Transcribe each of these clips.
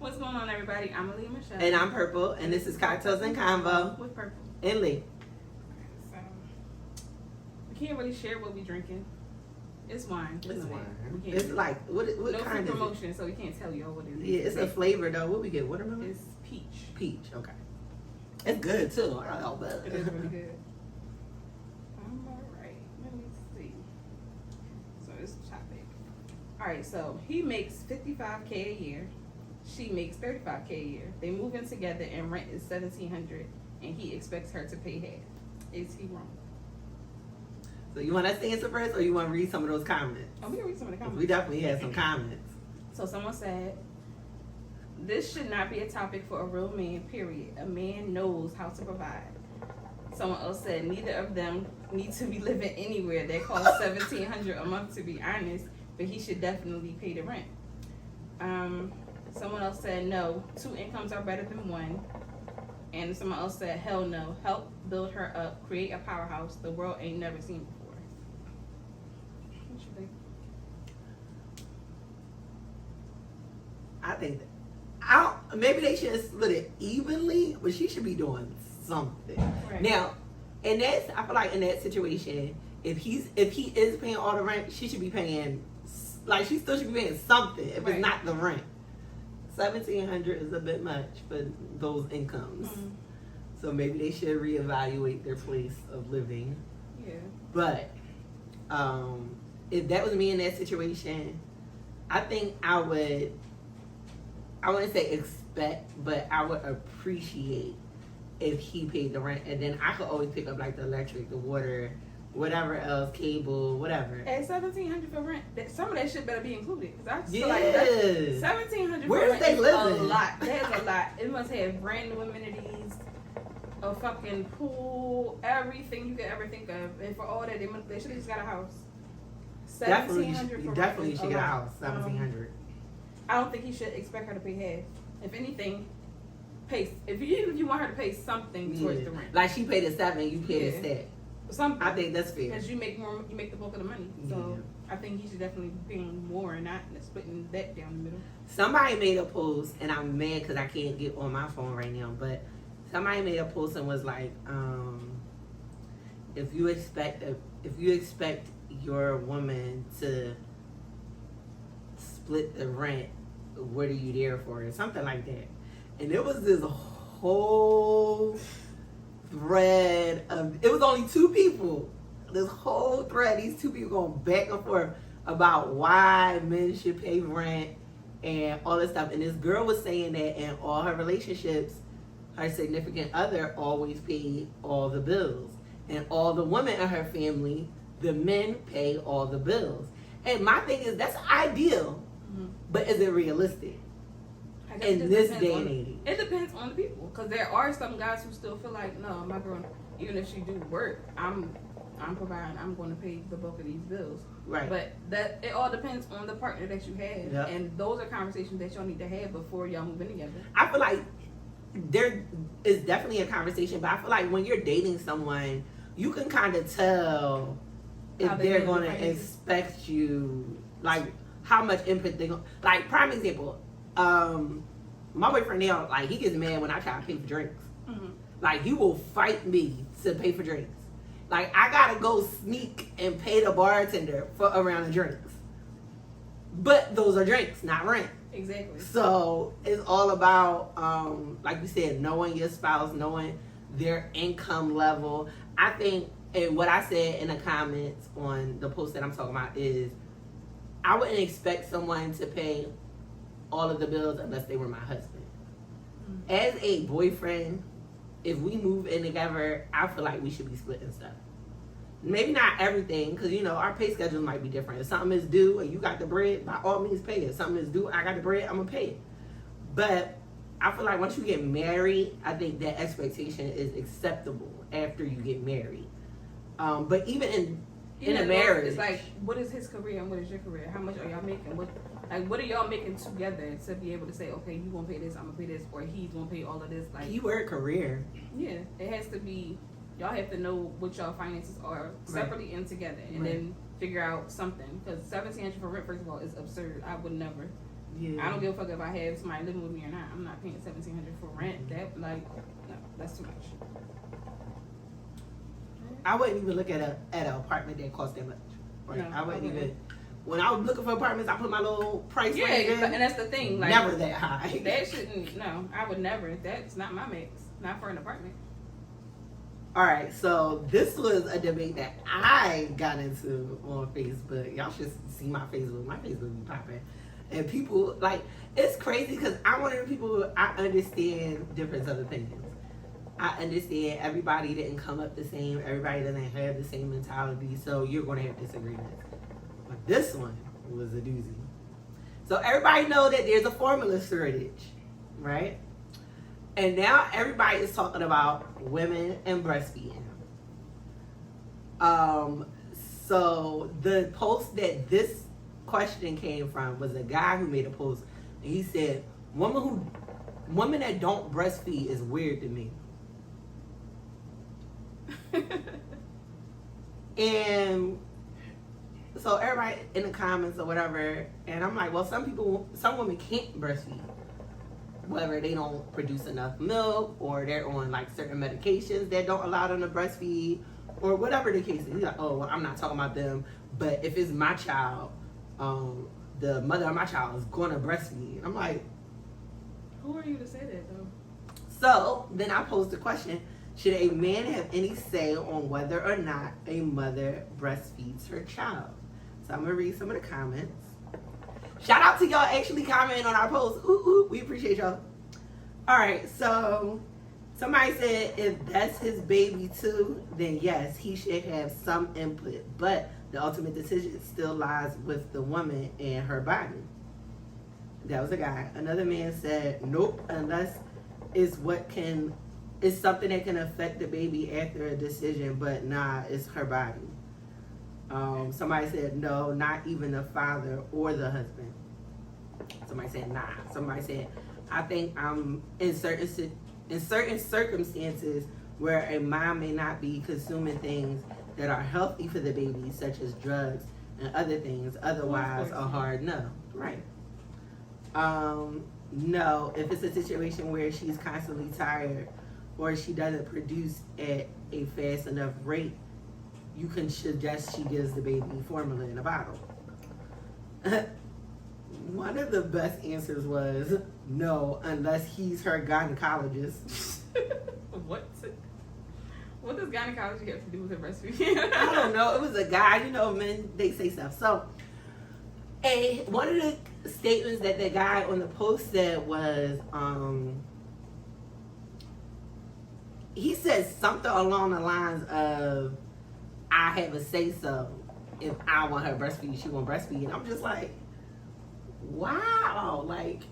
What's going on, everybody? I'm Aaliyah Michelle. And I'm Purple, and this is Cocktails and Convo. With Purple. And Lee. So, we can't really share what we drinking. It's wine. It's wine. We can't It's like, what no kind free is promotion, so we can't tell y'all what it is. it? Yeah, it's a flavor, though. What we get? Watermelon? It's peach. Peach, okay. It's good, too. I don't know, It is really good. Alright, let me see. So, this topic. Alright, so he makes $55K a year. She makes $35K a year. They move in together and rent is $1,700, and he expects her to pay half. Is he wrong? So you want us to answer first, or you want to read some of those comments? Oh, we can read some of the comments. We definitely had some comments. So someone said, this should not be a topic for a real man, period. A man knows how to provide. Someone else said, neither of them need to be living anywhere that costs $1,700 a month, to be honest, but he should definitely pay the rent. Someone else said, no, 2 incomes are better than 1. And someone else said, hell no, help build her up, create a powerhouse the world ain't never seen before. What you think? I think that, maybe they should split it evenly, but she should be doing something. Right. Now, I feel like in that situation, if he is paying all the rent, she should be paying, like, she still should be paying something if Right. it's not the rent. $1,700 is a bit much for those incomes. Mm-hmm. So maybe they should reevaluate their place of living. Yeah. But if that was me in that situation, I think I wouldn't say expect, but I would appreciate if he paid the rent, and then I could always pick up like the electric, the water, whatever else, cable, whatever. At $1,700 for rent, some of that shit better be included. Cause I feel Yes. like $1,700 for Where rent they is living? a lot. That is a lot. It must have brand new amenities, a fucking pool, everything you could ever think of, and for all that, they should have just got a house. Definitely, $1,700 for definitely rent is should a get a lot. house. 1,700. I don't think he should expect her to pay half. If anything, pay. If you want her to pay something towards the rent, Like she paid a 7, you paid a 6. something. I think that's fair. Because you make more, you make the bulk of the money. So I think he should definitely be paying more and not splitting that down the middle. Somebody made a post, and I'm mad because I can't get on my phone right now, but somebody made a post and was like, if you expect your woman to split the rent, what are you there for? Or something like that. And it was this whole thread of, it was only 2 people. This whole thread, these 2 people going back and forth about why men should pay rent and all this stuff. And this girl was saying that in all her relationships, her significant other always paid all the bills. And all the women in her family, the men pay all the bills. And my thing is, that's ideal, but is it realistic? In this day and age. It depends on the people. Because there are some guys who still feel like, no, my girl, even if she do work, I'm providing, I'm going to pay the bulk of these bills. Right. But that it all depends on the partner that you have. Yep. And those are conversations that y'all need to have before y'all move in together. I feel like there is definitely a conversation, but I feel like when you're dating someone, you can kind of tell if they're going to expect you, like, how much input they're going to, like, prime example, my boyfriend now, like, he gets mad when I try to pay for drinks. Mm-hmm. Like, he will fight me to pay for drinks. Like, I gotta go sneak and pay the bartender for a round of drinks. But those are drinks, not rent. Exactly. So it's all about, like you said, knowing your spouse, knowing their income level. I think, and what I said in the comments on the post that I'm talking about is, I wouldn't expect someone to pay all of the bills unless they were my husband. Mm-hmm. As a boyfriend, if we move in together, I feel like we should be splitting stuff. Maybe not everything, because, you know, our pay schedule might be different. If something is due and you got the bread, by all means pay it. If something is due, I got the bread, I'm going to pay it. But I feel like once you get married, I think that expectation is acceptable after you get married. But even in a marriage, it's like, what is his career and what is your career? How much are y'all making? What are y'all making together to be able to say, okay, you gonna pay this, I'm gonna pay this, or he's gonna pay all of this? Like, keyword career. Yeah, it has to be. Y'all have to know what y'all finances are separately and together, and then figure out something. Because $1,700 for rent, first of all, is absurd. I would never Yeah. I don't give a fuck if I have somebody living with me or not. I'm not paying $1,700 for rent. That like, no, that's too much. I wouldn't even look at an apartment that costs that much. Right? No, I wouldn't I wouldn't. even. When I was looking for apartments, I put my little price Yeah, range in. and that's the thing. Like, Never that high. That shouldn't. No, I would never. That's not my mix. Not for an apartment. All right, so this was a debate that I got into on Facebook. Y'all should see my Facebook. My Facebook be popping. And people, like, it's crazy because I'm one of the people who I understand difference of opinions. I understand everybody didn't come up the same. Everybody doesn't have the same mentality. So you're going to have disagreements. But this one was a doozy. So everybody know that there's a formula shortage, right? And now everybody is talking about women and breastfeeding. So the post that this question came from was a guy who made a post, and he said, "Women that don't breastfeed is weird to me." And so everybody in the comments or whatever, and I'm like, well, some women can't breastfeed. Whether they don't produce enough milk or they're on like certain medications that don't allow them to breastfeed or whatever the case is. He's like, oh, well, I'm not talking about them, but if it's my child, the mother of my child is going to breastfeed. I'm like, who are you to say that though? So then I posed the question, should a man have any say on whether or not a mother breastfeeds her child? So I'm going to read some of the comments. Shout out to y'all actually commenting on our post. Ooh, we appreciate y'all. All right, so somebody said if that's his baby too, then yes, he should have some input. But the ultimate decision still lies with the woman and her body. That was a guy. Another man said, nope, unless it's something that can affect the baby after a decision, but nah, it's her body. Somebody said no, not even the father or the husband. Somebody said nah. Somebody said, I think in certain circumstances where a mom may not be consuming things that are healthy for the baby, such as drugs and other things, otherwise a hard no. Right. No, if it's a situation where she's constantly tired or she doesn't produce at a fast enough rate, you can suggest she gives the baby formula in a bottle. One of the best answers was no, unless he's her gynecologist. What? What does gynecology have to do with her breastfeeding? I don't know. It was a guy. You know, men, they say stuff. So, one of the statements that the guy on the post said was, he said something along the lines of, I have a say-so. If I want her breastfeed, she won't breastfeed. And I'm just like, wow. Like,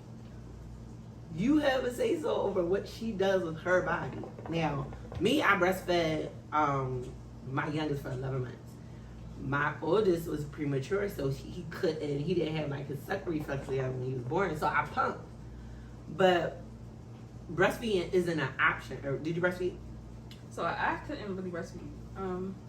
you have a say-so over what she does with her body. Now, me, I breastfed my youngest for 11 months. My oldest was premature, so he didn't have like his suck reflex when he was born, so I pumped. But breastfeeding isn't an option. Or did you breastfeed? So I couldn't really breastfeed.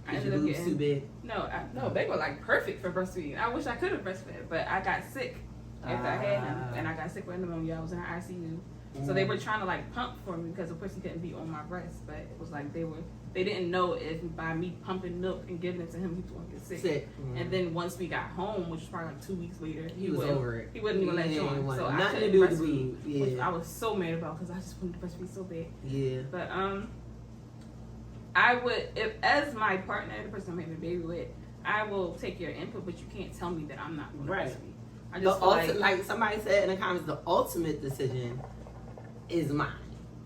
I Is your ended up boobs getting too big? No, they were like perfect for breastfeeding. I wish I could have breastfed, but I got sick after I had them, and I got sick with pneumonia. I was in the ICU, so they were trying to like pump for me because of course he couldn't be on my breast. But it was like they didn't know if by me pumping milk and giving it to him he was going to get sick. And then once we got home, which was probably like 2 weeks later, he was over it. He wouldn't even let it on. So I couldn't breastfeed, which I was so mad about because I just wanted to breastfeed so bad. Yeah. But I would, if as my partner, the person I'm having a baby with, I will take your input, but you can't tell me that I'm not going to breastfeed. I just feel like somebody said in the comments, the ultimate decision is mine.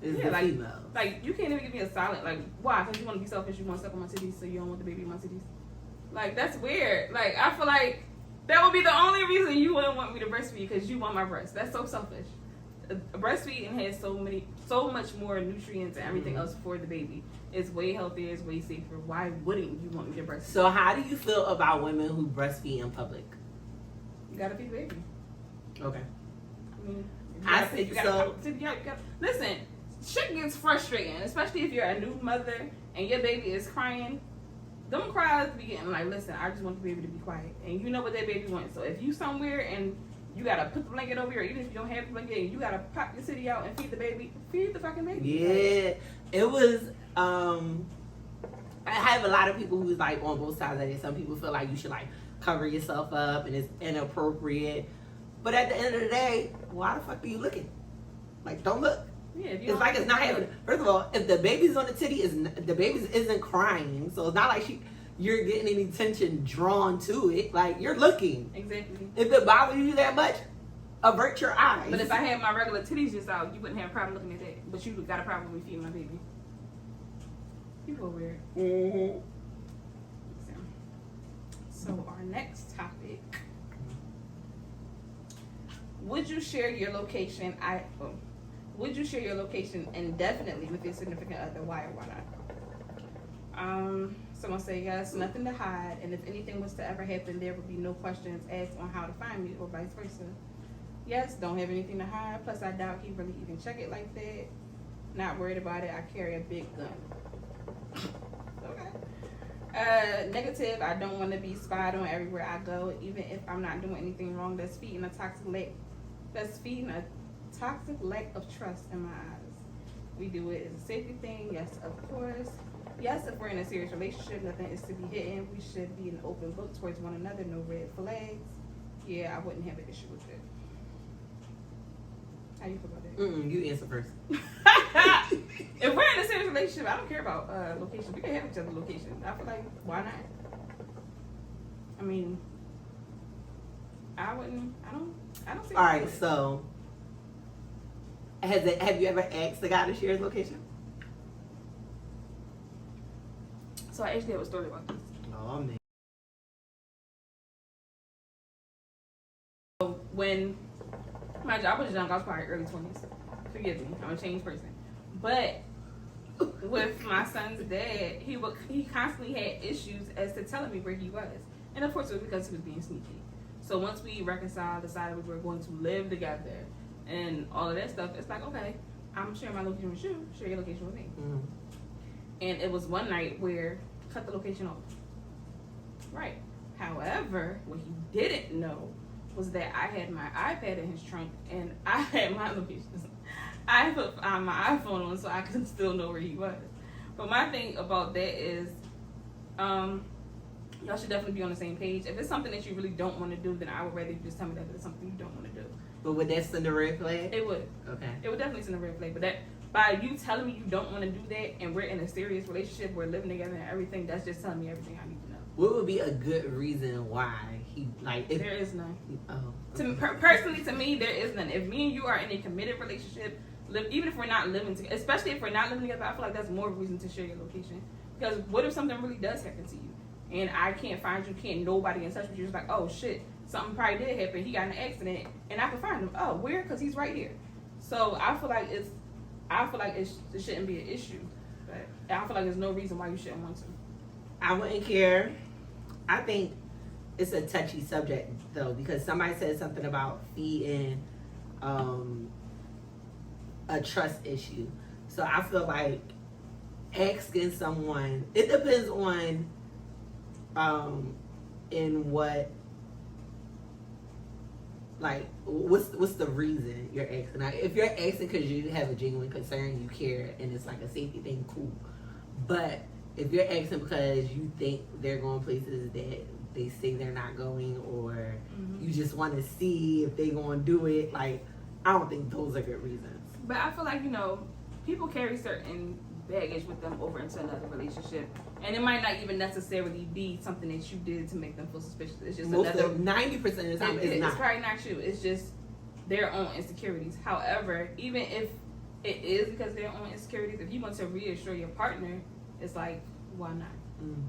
Is the like, female. Like, you can't even give me a solid, like, why? Because you want to be selfish, you want to suck on my titties, so you don't want the baby in my titties. Like, that's weird. Like, I feel like that would be the only reason you wouldn't want me to breastfeed, because you want my breast. That's so selfish. Breastfeeding has so much more nutrients and everything else for the baby. It's way healthier, it's way safer. Why wouldn't you want me to breastfeed? So how do you feel about women who breastfeed in public? You gotta feed the baby. Okay. I mean, listen, shit gets frustrating, especially if you're a new mother and your baby is crying. Them cries be getting like, listen, I just want the baby to be quiet, and you know what that baby wants. So if you somewhere and you gotta put the blanket over here. Even if you don't have the blanket, you gotta pop your city out and feed the baby. Feed the fucking baby. Yeah, it was. I have a lot of people who's like on both sides of it. Some people feel like you should like cover yourself up and it's inappropriate. But at the end of the day, why the fuck are you looking? Like, don't look. Yeah, if you It's don't like it's not happening. First of all, if the baby's on the titty, the baby isn't crying, so it's not like you're getting any attention drawn to it. Like, you're looking. Exactly. If it bothers you that much, avert your eyes. But if I had my regular titties just out, you wouldn't have a problem looking at that. But you got a problem with me feeding my baby. People are weird. Mm-hmm. So our next topic. Would you share your location? Would you share your location indefinitely with your significant other? Why or why not? Someone say yes, nothing to hide, and if anything was to ever happen, there would be no questions asked on how to find me, or vice versa. Yes, don't have anything to hide. Plus, I doubt he really even check it like that. Not worried about it. I carry a big gun. Okay. Negative. I don't want to be spied on everywhere I go, even if I'm not doing anything wrong. That's feeding a toxic lack of trust in my eyes. We do it as a safety thing. Yes, of course. Yes, if we're in a serious relationship, nothing is to be hidden. We should be an open book towards one another. No red flags. Yeah, I wouldn't have an issue with it. How you feel about that? You answer first. If we're in a serious relationship, I don't care about location. We can have each other's location. I feel like, why not? I mean, I don't see. All right, so have you ever asked the guy to share his location? So I actually have a story about this. Oh man. When my job was young, I was probably early 20s. Forgive me, I'm a changed person. But with my son's dad, he constantly had issues as to telling me where he was. And of course it was because he was being sneaky. So once we reconciled, decided we were going to live together and all of that stuff, it's like, okay, I'm sharing my location with you, share your location with me. Mm. And it was one night where cut the location off. Right. However, what he didn't know was that I had my iPad in his trunk and I had my locations. I put my iPhone on so I could still know where he was. But my thing about that is, y'all should definitely be on the same page. If it's something that you really don't want to do, then I would rather you just tell me that it's something you don't want to do. But would that send a red flag? It would. Okay. It would definitely send a red flag. But that by you telling me you don't want to do that, and we're in a serious relationship, we're living together and everything, that's just telling me everything I need to know. What would be a good reason why he if there is none. Oh. Personally, to me, there is none. If me and you are in a committed relationship, even if we're not living together, especially if we're not living together, I feel like that's more of a reason to share your location. Because what if something really does happen to you, and I can't find you, can't nobody in touch with you? It's like, oh shit, something probably did happen. He got in an accident, and I can find him. Oh, where? Because he's right here. So I feel like it shouldn't be an issue. But I feel like there's no reason why you shouldn't want to. I wouldn't care. I think it's a touchy subject though, because somebody said something about feeding a trust issue. So I feel like asking someone, it depends on in what, like, what's the reason you're asking. Now, if you're asking because you have a genuine concern, you care, and it's like a safety thing, cool. But if you're asking because you think they're going places that they say they're not going, or you just want to see if they're going to do it, like, I don't think those are good reasons. But I feel like, people carry certain baggage with them over into another relationship, and it might not even necessarily be something that you did to make them feel suspicious. It's just 90% of the time it's not. It's probably not you. It's just their own insecurities. However, even if it is because of their own insecurities, if you want to reassure your partner, it's like, why not?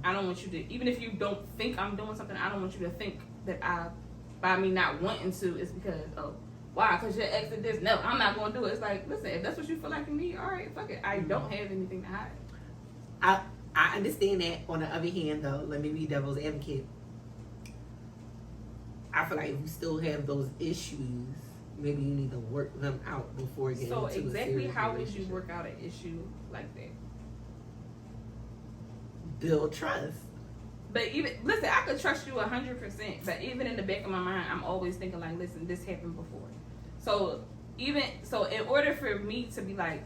I don't want you to, even if you don't think I'm doing something, I don't want you to think that by me not wanting to, it's because, why? Because your ex did this. No, I'm not going to do it. It's like, listen, if that's what you feel like in me, all right, fuck it. I don't have anything to hide. I understand that. On the other hand, though, let me be devil's advocate. I feel like if you still have those issues, maybe you need to work them out before getting into a serious relationship. So exactly how would you work out an issue like that? Build trust. But even listen, I could trust you 100%. But even in the back of my mind, I'm always thinking like, listen, this happened before. So in order for me to be like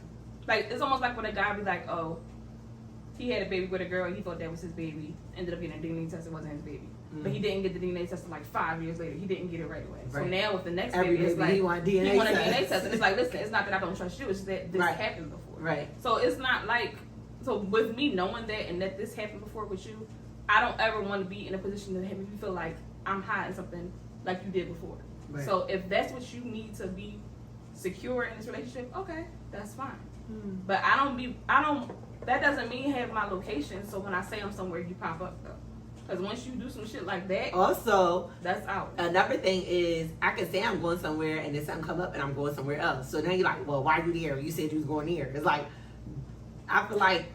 it's almost like when a guy be like, oh, he had a baby with a girl, he thought that was his baby, ended up getting a DNA test, it wasn't his baby. But he didn't get the DNA test until like 5 years later. He didn't get it right away. Right. So now with the next Every baby, it's baby like he want a DNA test, and it's like, listen, it's not that I don't trust you, it's that this Right. happened before. Right. So it's not like, so with me knowing that and that this happened before with you, I don't ever want to be in a position to have you feel like I'm hiding something like you did before. Right. So if that's what you need to be secure in this relationship, okay, that's fine. But that doesn't mean have my location, so when I say I'm somewhere, you pop up though. Because once you do some shit like that, Also, that's out. another thing is I can say I'm going somewhere and then something come up and I'm going somewhere else. So now you're like, well, why you there? You said you was going here. It's like, I feel like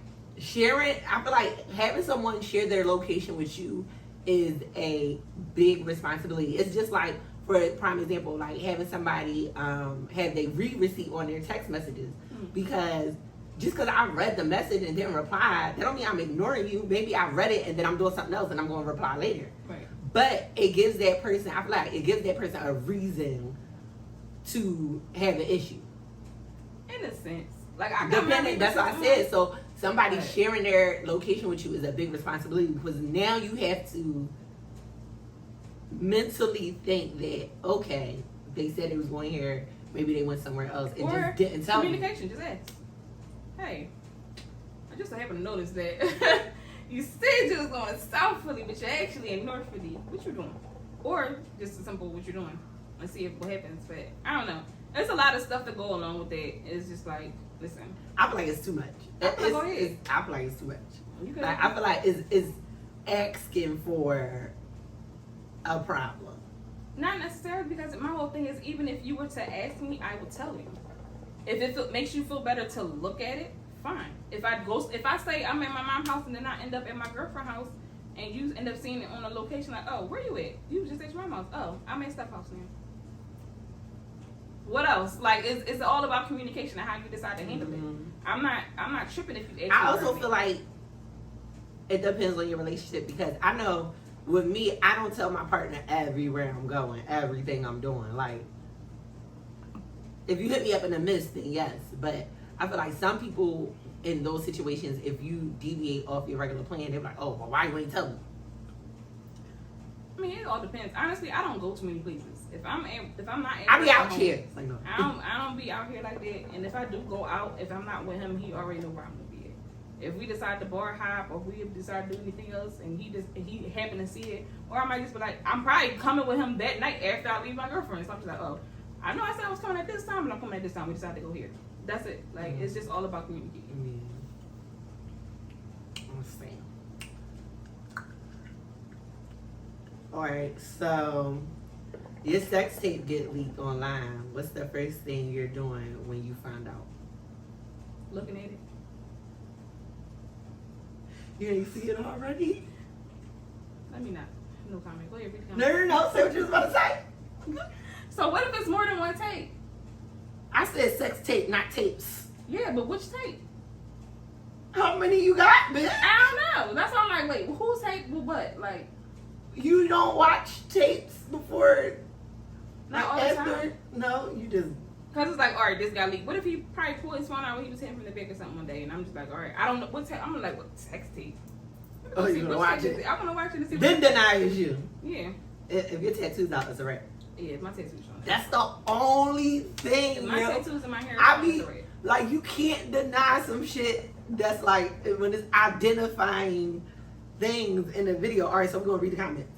having someone share their location with you is a big responsibility. It's just like, for a prime example, like having somebody have they read receipt on their text messages. Because just because I read the message and didn't reply, that don't mean I'm ignoring you. Maybe I read it and then I'm doing something else and I'm going to reply later. Right. But it gives that person, I feel like it gives that person a reason to have an issue. In a sense. Like I Depending, that's what I said. So somebody Right. sharing their location with you is a big responsibility, because now you have to mentally think that, okay, they said it was going here, maybe they went somewhere else and Or just didn't tell me. communication, just ask. Hey, I just happened to notice that you said you was going South Philly, but you're actually in North Philly. What you doing? Or just a simple what you're doing and see what happens. But I don't know. There's a lot of stuff to go along with that. It's just like, listen. I feel like it's too much. Go ahead. I feel like it's too much. You can, Like, I feel like it's asking for a problem. not necessarily, because my whole thing is, even if you were to ask me, I would tell you. If it makes you feel better to look at it, fine. If I say I'm at my mom's house and then I end up at my girlfriend's house and you end up seeing it on a location like, oh, where you at? You was just at your mom's house. Oh, I'm at Steph house now. What else? Like, it's all about communication and how you decide to handle it. I'm not tripping if you ask I me also where feel like it depends on your relationship, because I know with me, I don't tell my partner everywhere I'm going, everything I'm doing. Like, if you hit me up in the midst, then yes. But I feel like some people in those situations, if you deviate off your regular plan, they're like, oh, well, why you ain't tell me? I mean, it all depends. Honestly, I don't go too many places. If I'm not, I be out home, here. It's like, no. I don't be out here like that. And if I do go out, if I'm not with him, he already know where I'm gonna be at. If we decide to bar hop or we decide to do anything else, and he happen to see it, or I might just be like, I'm probably coming with him that night after I leave my girlfriend. So I'm just like, oh, I know I said I was coming at this time, but I'm coming at this time. We decided to go here. That's it. Like, it's just all about communicating. Let's see. Alright, so your sex tape get leaked online. What's the first thing you're doing when you find out? Looking at it. You ain't see it already? Let me not. No comment. Go ahead, read the comment. No. Say what you was about to say. So what if it's more than one tape? I said sex tape, not tapes. Yeah, but which tape? How many you got, bitch? I don't know. That's why I'm like, wait, whose tape with what? Like, You don't watch tapes before? not all like the time. No, you just. Cause it's like, all right, this got leaked. What if he probably pulled his phone out when he was hitting from the back or something one day, and I'm just like, all right, I don't know what tape. I'm like, what sex tape? Oh, you Which gonna watch tape is it? I wanna watch it and see. Then denies you. Yeah, If your tattoo's out, it's a wrap. yeah, my tattoo's on. That's the only thing, My yo. tattoos in my hair. I it's be a wrap. like, you can't deny some shit that's like when it's identifying things in the video. All right, so we're gonna read the comments.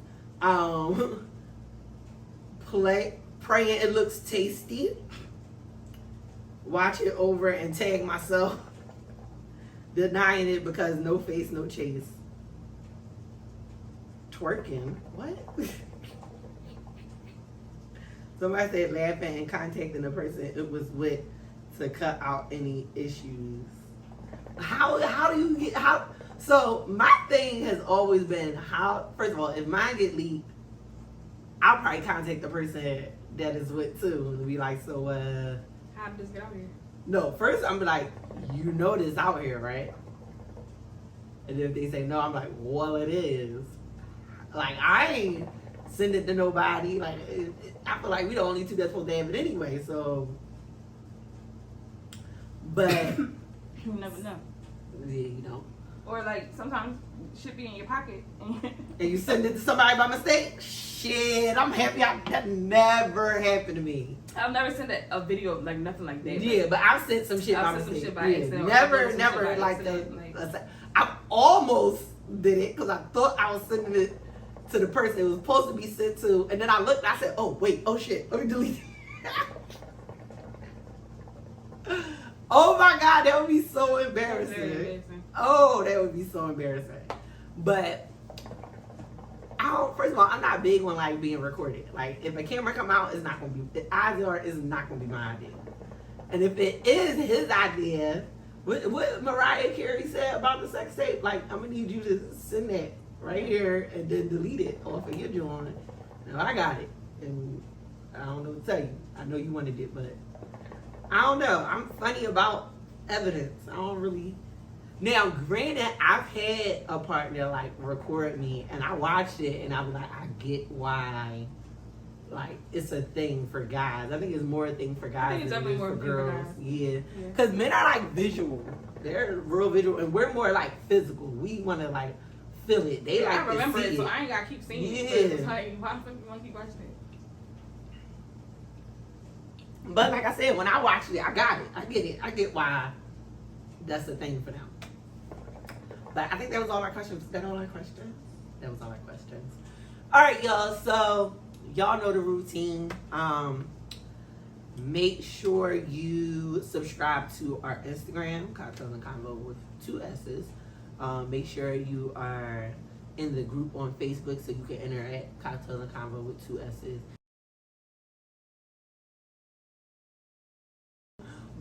Praying it looks tasty. Watch it over and tag myself. Denying it because no face, no chase. Twerking. What? Somebody said laughing and contacting the person it was with to cut out any issues. How do you get how? So my thing has always been how. First of all, if mine get leaked, I'll probably contact the person that is with too and be like, so How did this get out here? no. First I'm be like, you know this out here, right? And if they say no, I'm like, well, it is. Like, I ain't send it to nobody. Like, I feel like we the only two that's supposed to have it anyway. So, but You never know. yeah, you know. Or like sometimes shit be in your pocket. And you send it to somebody by mistake. Shit, I'm happy that never happened to me. I've never sent a video of like nothing like that. Yeah, but I've sent some shit by I've sent some mistake. shit by Yeah, accident, or never I've sent some shit by like accident, that. I almost did it because I thought I was sending it to the person it was supposed to be sent to, and then I looked and I said, "Oh wait, oh shit, let me delete it." Oh my god, that would be so embarrassing. Very embarrassing. Oh, that would be so embarrassing. But first of all, I'm not big on like being recorded. Like if a camera come out, it's not gonna be the idea is not gonna be my idea. And if it is his idea, what Mariah Carey said about the sex tape, like I'm gonna need you to send that right here and then delete it off of your joint. Now I got it. And I don't know what to tell you. I know you wanted it, but I don't know. I'm funny about evidence. I don't really. Now, granted, I've had a partner like record me, and I watched it, and I was like, I get why, like it's a thing for guys. I think it's more a thing for guys I think it's than it definitely is more for a thing for girls. guys. Yeah, Yeah. because men are like visual. They're real visual, and we're more like physical. We want to like feel it. They like I remember to see it, so I ain't gotta keep seeing it. Yeah. But it's like, why the fuck you wanna keep watching it? But like I said, when I watched it, I got it. I get it. I get why that's the thing for them. But I think that was all our questions. Is that all our questions? That was all our questions. All right, y'all. So y'all know the routine. Make sure you subscribe to our Instagram, Cocktails and Convo with 2 S's. Make sure you are in the group on Facebook so you can interact, Cocktails and Convo with 2 S's.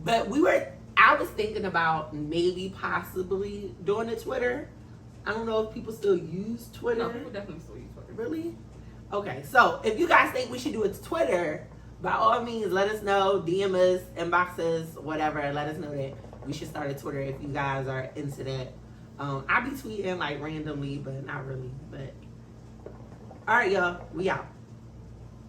But I was thinking about maybe possibly doing a Twitter. I don't know if people still use Twitter. No, people definitely still use Twitter. Really? Okay, so if you guys think we should do a Twitter, by all means, let us know. DM us, inbox us, whatever. Let us know that we should start a Twitter if you guys are into that. I be tweeting like randomly, but not really. But all right, y'all, we out.